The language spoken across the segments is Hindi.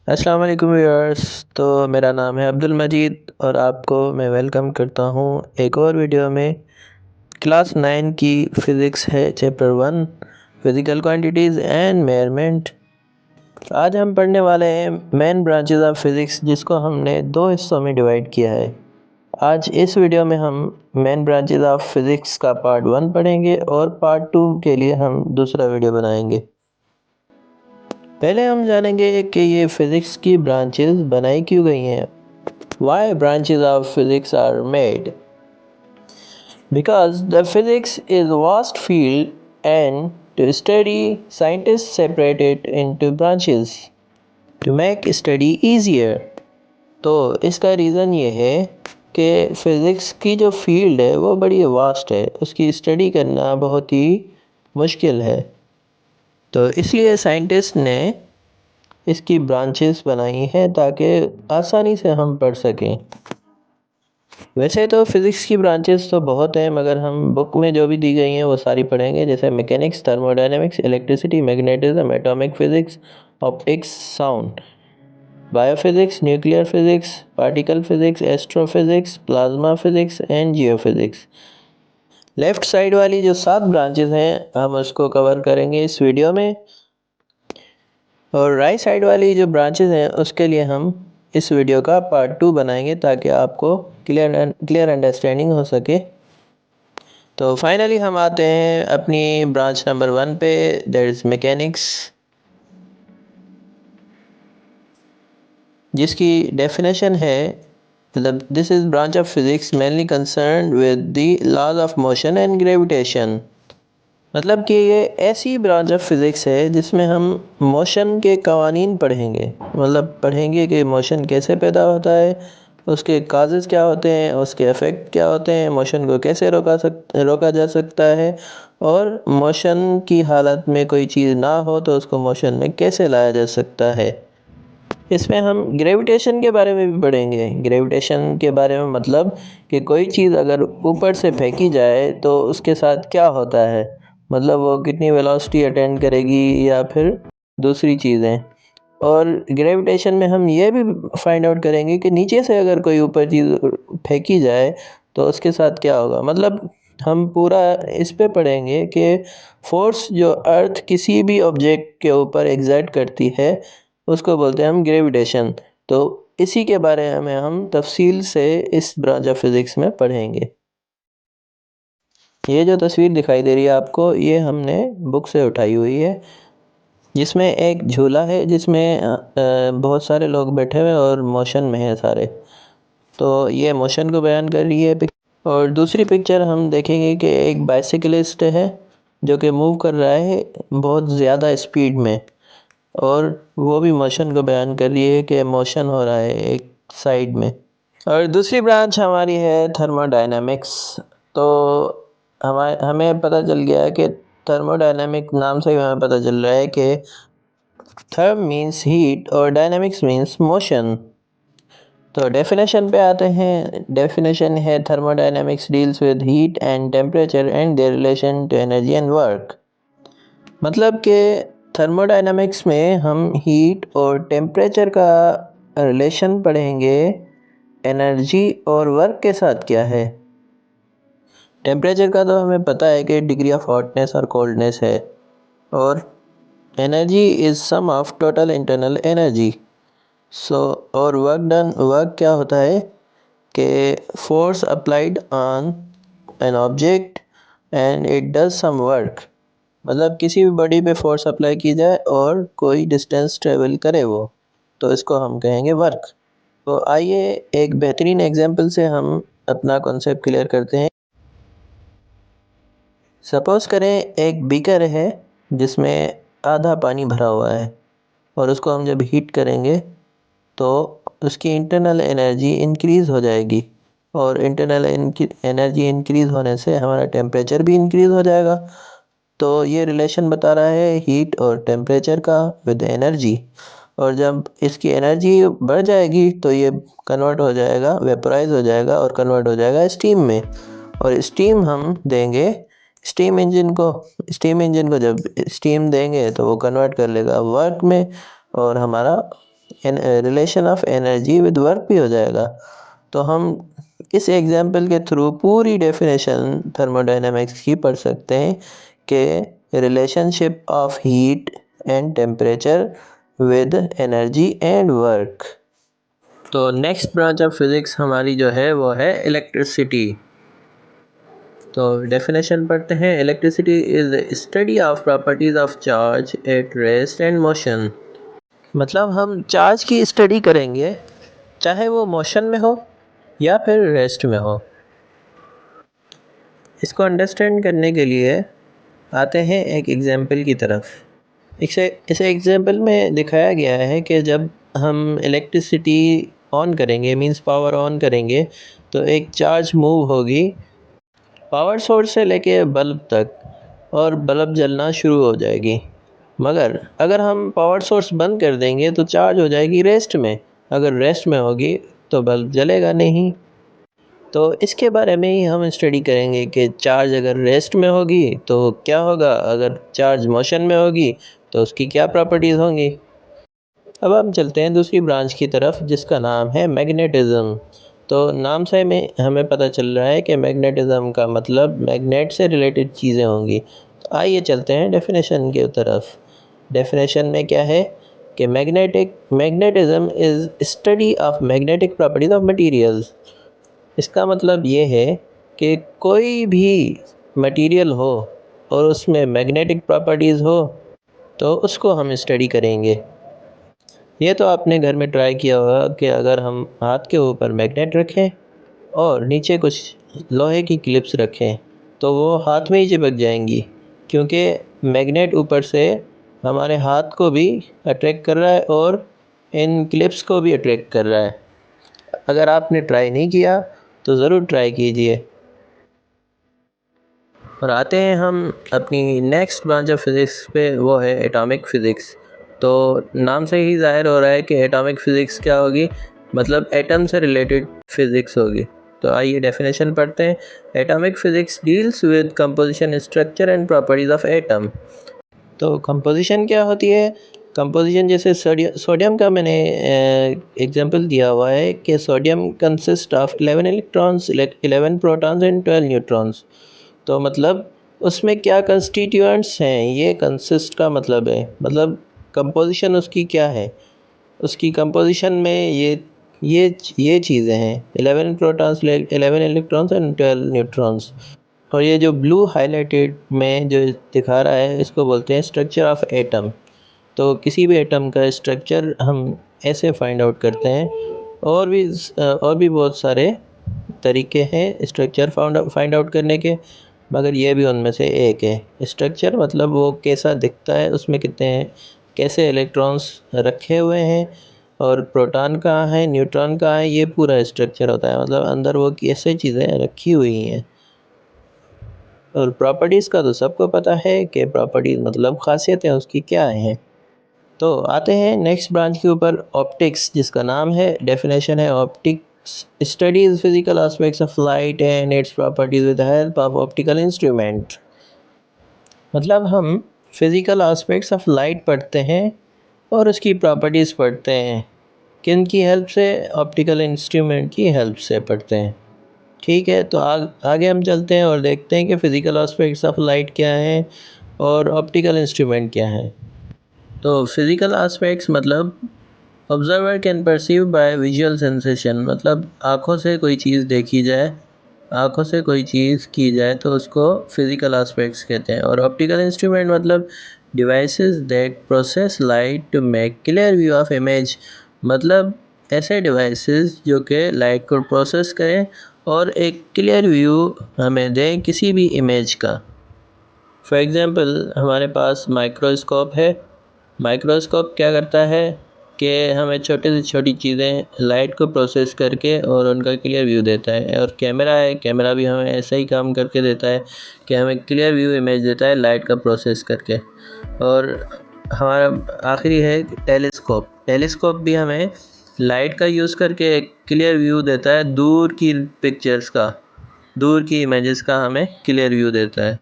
अस्सलाम वालेकुम व्यूअर्स। तो मेरा नाम है अब्दुल मजीद और आपको मैं वेलकम करता हूँ एक और वीडियो में। क्लास 9 की फ़िज़िक्स है, chapter 1 physical quantities and measurement. आज हम पढ़ने वाले हैं मेन ब्रांचेस ऑफ फिज़िक्स, जिसको हमने दो हिस्सों में डिवाइड किया है। आज इस वीडियो में हम मेन ब्रांचेस ऑफ फिज़िक्स का पार्ट 1 पढ़ेंगे और पार्ट 2 के लिए हम दूसरा वीडियो बनाएंगे। पहले हम जानेंगे कि ये फिज़िक्स की ब्रांचेस बनाई क्यों गई हैं। Why branches of physics are made? Because the physics is a vast field and to study scientists separate it into branches to make study easier। तो इसका रीज़न ये है कि फ़िज़िक्स की जो फील्ड है वो बड़ी वास्ट है, उसकी स्टडी करना बहुत ही मुश्किल है। तो इसलिए साइंटिस्ट ने इसकी ब्रांचेस बनाई हैं ताकि आसानी से हम पढ़ सकें। वैसे तो फिज़िक्स की ब्रांचेस तो बहुत हैं, मगर हम बुक में जो भी दी गई हैं वो सारी पढ़ेंगे, जैसे mechanics, thermodynamics, electricity, magnetism, atomic physics, optics, sound, biophysics, nuclear physics, particle physics, astrophysics, plasma physics and geophysics. Left side वाली जो 7 ब्रांचेस हैं हम उसको कवर करेंगे इस वीडियो में, और राइट साइड वाली जो ब्रांचेस हैं उसके लिए हम इस वीडियो का पार्ट 2 बनाएंगे ताकि आपको क्लियर अंडरस्टैंडिंग हो सके। तो फाइनली हम आते हैं अपनी ब्रांच नंबर 1 पे, दैट इज़ मैकेनिक्स, जिसकी डेफिनेशन है, मतलब this is branch of physics mainly concern with the laws of motion and gravitation. मतलब कि ये ऐसी ब्रांच ऑफ फिज़िक्स है जिसमें हम मोशन के कवानीन पढ़ेंगे, मतलब पढ़ेंगे कि मोशन कैसे पैदा होता है, उसके काजेज़ क्या होते हैं, उसके इफ़ेक्ट क्या होते हैं, मोशन को कैसे रोका जा सकता है, और मोशन की हालत में कोई चीज़ ना हो तो उसको मोशन में कैसे लाया जा सकता है। इसमें हम ग्रेविटेशन के बारे में भी पढ़ेंगे। ग्रेविटेशन के बारे में मतलब कि कोई चीज़ अगर ऊपर से फेंकी जाए तो उसके साथ क्या होता है, मतलब वो कितनी वेलोसिटी अटेंड करेगी या फिर दूसरी चीज़ें। और ग्रेविटेशन में हम ये भी फाइंड आउट करेंगे कि नीचे से अगर कोई ऊपर चीज़ फेंकी जाए तो उसके साथ क्या होगा। मतलब हम पूरा इस पे पढ़ेंगे कि फोर्स जो अर्थ किसी भी ऑब्जेक्ट के ऊपर एग्जर्ट करती है उसको बोलते हैं हम ग्रेविटेशन। तो इसी के बारे में हम तफसील से इस ब्रांच ऑफ फिज़िक्स में पढ़ेंगे। ये जो तस्वीर दिखाई दे रही है आपको, ये हमने बुक से उठाई हुई है, जिसमें एक झूला है जिसमें बहुत सारे लोग बैठे हुए और मोशन में है सारे। तो ये मोशन को बयान कर रही है। और दूसरी पिक्चर हम देखेंगे कि एक बाइसिकलिस्ट है जो कि मूव कर रहा है बहुत ज़्यादा स्पीड में, और वो भी मोशन को बयान कर रही है कि मोशन हो रहा है एक साइड में। और दूसरी ब्रांच हमारी है थर्मोडायनामिक्स। तो हमें पता चल गया है कि थर्मोडायनामिक नाम से ही हमें पता चल रहा है कि थर्म मीन्स हीट और डायनामिक्स मीन्स मोशन। तो डेफिनेशन पे आते हैं। डेफिनेशन है, thermodynamics deals with heat and temperature and their relation to energy and work. मतलब कि थर्मोडायनामिक्स में हम हीट और टेम्परेचर का रिलेशन पढ़ेंगे, एनर्जी और वर्क के साथ क्या है। टेम्परेचर का तो हमें पता है कि डिग्री ऑफ हॉटनेस और कोल्डनेस है, और energy is sum of total internal energy. So और वर्क क्या होता है कि force applied on an object and it does some work. मतलब किसी भी बॉडी पे फोर्स अप्लाई की जाए और कोई डिस्टेंस ट्रेवल करे वो, तो इसको हम कहेंगे वर्क। तो आइए एक बेहतरीन एग्जांपल से हम अपना कॉन्सेप्ट क्लियर करते हैं। सपोज़ करें एक बीकर है जिसमें आधा पानी भरा हुआ है, और उसको हम जब हीट करेंगे तो उसकी इंटरनल एनर्जी इंक्रीज़ हो जाएगी, और इंटरनल एनर्जी इंक्रीज़ होने से हमारा टेम्परेचर भी इंक्रीज़ हो जाएगा। तो ये रिलेशन बता रहा है हीट और टेम्परेचर का विद एनर्जी। और जब इसकी एनर्जी बढ़ जाएगी तो ये कन्वर्ट हो जाएगा, वेपराइज हो जाएगा और कन्वर्ट हो जाएगा स्टीम में, और स्टीम हम देंगे स्टीम इंजन को जब स्टीम देंगे तो वो कन्वर्ट कर लेगा वर्क में, और हमारा relation of energy with work भी हो जाएगा। तो हम इस एग्जाम्पल के थ्रू पूरी डेफिनेशन थर्मोडायनेमिक्स की पढ़ सकते हैं कि relationship of heat and temperature with energy and work. तो नेक्स्ट ब्रांच ऑफ फिज़िक्स हमारी जो है वो है इलेक्ट्रिसिटी। तो डेफिनेशन पढ़ते हैं। Electricity is study of properties of charge at rest and motion. मतलब हम चार्ज की स्टडी करेंगे चाहे वो मोशन में हो या फिर रेस्ट में हो। इसको अंडरस्टैंड करने के लिए आते हैं एक एग्जाम्पल की तरफ। इस एग्जाम्पल में दिखाया गया है कि जब हम इलेक्ट्रिसिटी ऑन करेंगे मींस पावर ऑन करेंगे तो एक चार्ज मूव होगी पावर सोर्स से लेके बल्ब तक और बल्ब जलना शुरू हो जाएगी। मगर अगर हम पावर सोर्स बंद कर देंगे तो चार्ज हो जाएगी रेस्ट में। अगर रेस्ट में होगी तो बल्ब जलेगा नहीं। तो इसके बारे में ही हम स्टडी करेंगे कि चार्ज अगर रेस्ट में होगी तो क्या होगा, अगर चार्ज मोशन में होगी तो उसकी क्या प्रॉपर्टीज़ होंगी। अब हम चलते हैं दूसरी ब्रांच की तरफ जिसका नाम है मैग्नेटिज़्म। तो नाम से हमें पता चल रहा है कि मैग्नेटिज़्म का मतलब मैग्नेट से रिलेटेड चीज़ें होंगी। तो आइए चलते हैं डेफिनेशन की तरफ। डेफिनेशन में क्या है कि magnetism is study of magnetic properties of materials. इसका मतलब ये है कि कोई भी मटेरियल हो और उसमें मैग्नेटिक प्रॉपर्टीज़ हो तो उसको हम स्टडी करेंगे। ये तो आपने घर में ट्राई किया होगा कि अगर हम हाथ के ऊपर मैग्नेट रखें और नीचे कुछ लोहे की क्लिप्स रखें तो वो हाथ में ही चिपक जाएंगी, क्योंकि मैग्नेट ऊपर से हमारे हाथ को भी अट्रैक्ट कर रहा है और इन क्लिप्स को भी अट्रैक्ट कर रहा है। अगर आपने ट्राई नहीं किया तो ज़रूर ट्राई कीजिए। और आते हैं हम अपनी नेक्स्ट ब्रांच ऑफ फिज़िक्स पे, वो है एटॉमिक फ़िज़िक्स। तो नाम से ही ज़ाहिर हो रहा है कि एटॉमिक फ़िज़िक्स क्या होगी, मतलब एटम से रिलेटेड फ़िज़िक्स होगी। तो आइए डेफिनेशन पढ़ते हैं। Atomic physics deals with composition, structure and properties of atom. तो कंपोजिशन क्या होती है? कंपोजिशन जैसे सोडियम का मैंने एग्जांपल दिया हुआ है कि sodium consist of 11 electrons, 11 protons and 12 neutrons. तो मतलब उसमें क्या कंस्टिट्यूएंट्स हैं, ये कंसिस्ट का मतलब है, मतलब कंपोजिशन उसकी क्या है। उसकी कंपोजिशन में ये चीज़ें हैं, 11 प्रोटॉन्स, 11 इलेक्ट्रॉन्स एंड 12 न्यूट्रॉन्स। और ये जो ब्लू हाईलाइटेड में जो दिखा रहा है इसको बोलते हैं स्ट्रक्चर ऑफ एटम। तो किसी भी एटम का स्ट्रक्चर हम ऐसे फाइंड आउट करते हैं। और भी बहुत सारे तरीके हैं स्ट्रक्चर फाइंड आउट करने के, मगर ये भी उनमें से एक है। स्ट्रक्चर मतलब वो कैसा दिखता है, उसमें कितने कैसे इलेक्ट्रॉन्स रखे हुए हैं और प्रोटॉन कहाँ है, न्यूट्रॉन कहाँ है, ये पूरा स्ट्रक्चर होता है। मतलब अंदर वो कैसे चीज़ें रखी हुई हैं। और प्रॉपर्टीज़ का तो सबको पता है कि प्रॉपर्टीज़ मतलब खासियतें उसकी क्या हैं। तो आते हैं नेक्स्ट ब्रांच के ऊपर, ऑप्टिक्स, जिसका नाम है, डेफिनेशन है, optics studies physical aspects of light and its properties with help of optical instrument. मतलब हम फिजिकल एस्पेक्ट्स ऑफ लाइट पढ़ते हैं और उसकी प्रॉपर्टीज़ पढ़ते हैं। किन की हेल्प से? ऑप्टिकल इंस्ट्रूमेंट की हेल्प से पढ़ते हैं। ठीक है, तो आगे हम चलते हैं और देखते हैं कि फ़िज़िकल एस्पेक्ट्स ऑफ लाइट क्या है और ऑप्टिकल इंस्ट्रूमेंट क्या है। तो फिज़िकल एस्पेक्ट्स मतलब observer can perceive by visual sensation, मतलब आँखों से कोई चीज़ देखी जाए, आँखों से कोई चीज़ की जाए तो उसको फिज़िकल एस्पेक्ट्स कहते हैं। और ऑप्टिकल इंस्ट्रूमेंट मतलब devices that process light to make clear view of image, मतलब ऐसे डिवाइसेस जो कि लाइट को प्रोसेस करें और एक क्लियर व्यू हमें दें किसी भी इमेज का। फॉर एग्ज़ाम्पल हमारे पास माइक्रोस्कोप है। माइक्रोस्कोप क्या करता है कि हमें छोटी से छोटी चीज़ें लाइट को प्रोसेस करके और उनका क्लियर व्यू देता है। और कैमरा है, कैमरा भी हमें ऐसा ही काम करके देता है कि हमें क्लियर व्यू इमेज देता है लाइट का प्रोसेस करके। और हमारा आखिरी है टेलीस्कोप। टेलीस्कोप भी हमें लाइट का यूज़ करके एक क्लियर व्यू देता है, दूर की पिक्चर्स का, दूर की इमेजेस का हमें क्लियर व्यू देता है।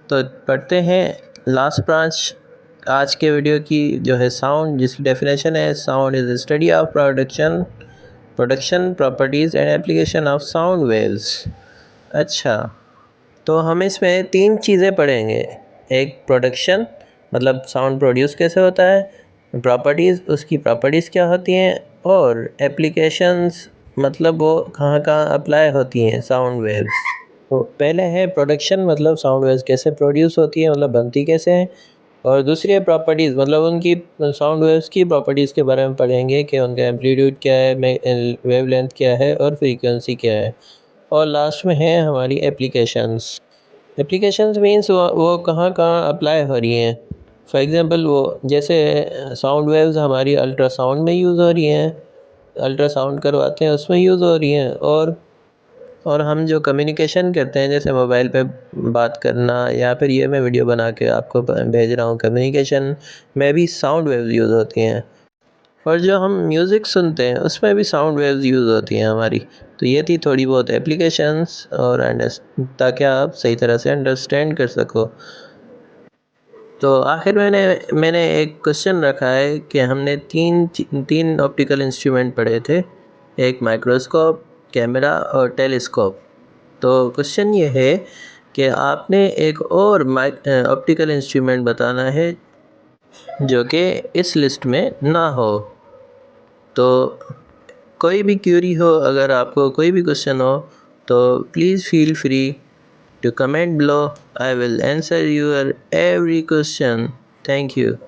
तो पढ़ते हैं लास्ट ब्रांच आज के वीडियो की जो है साउंड, जिसकी डेफिनेशन है sound is the study of production properties and application of sound waves. अच्छा, तो हम इसमें 3 चीज़ें पढ़ेंगे। एक प्रोडक्शन, मतलब साउंड प्रोड्यूस कैसे होता है, प्रॉपर्टीज़, उसकी प्रॉपर्टीज़ क्या होती हैं, और एप्लीकेशंस, मतलब वो कहाँ कहाँ अप्लाई होती हैं साउंड वेव्स। तो पहले है प्रोडक्शन, मतलब साउंड वेव्स कैसे प्रोड्यूस होती है, मतलब बनती कैसे हैं। और दूसरी है प्रॉपर्टीज़, मतलब उनकी साउंड वेव्स की प्रॉपर्टीज़ के बारे में पढ़ेंगे कि उनका एम्पलीट्यूड क्या है, वेवलेंथ क्या है और फ्रीक्वेंसी क्या है। और लास्ट में है हमारी एप्लीकेशंस। एप्लीकेशंस मीन्स वो कहाँ कहाँ अप्लाई हो रही हैं। फॉर एग्ज़ाम्पल, वो जैसे साउंड वेव्स हमारी अल्ट्रासाउंड में यूज़ हो रही हैं, अल्ट्रासाउंड करवाते हैं उसमें यूज़ हो रही हैं। और हम जो कम्युनिकेशन करते हैं, जैसे मोबाइल पे बात करना, या फिर ये मैं वीडियो बना के आपको भेज रहा हूँ, कम्युनिकेशन में भी साउंड वेव्स यूज़ होती हैं। और जो हम म्यूज़िक सुनते हैं उसमें भी साउंड वेव्स यूज़ होती हैं हमारी। तो ये थी थोड़ी बहुत एप्लीकेशंस, और ताकि आप सही तरह से अंडरस्टैंड कर सको। तो आखिर मैंने एक क्वेश्चन रखा है कि हमने तीन ऑप्टिकल इंस्ट्रूमेंट पढ़े थे, एक माइक्रोस्कोप, कैमरा और टेलीस्कोप। तो क्वेश्चन ये है कि आपने एक और ऑप्टिकल इंस्ट्रूमेंट बताना है जो कि इस लिस्ट में ना हो। तो कोई भी क्यूरी हो, अगर आपको कोई भी क्वेश्चन हो, तो please feel free to comment below. I will answer your every question. Thank you.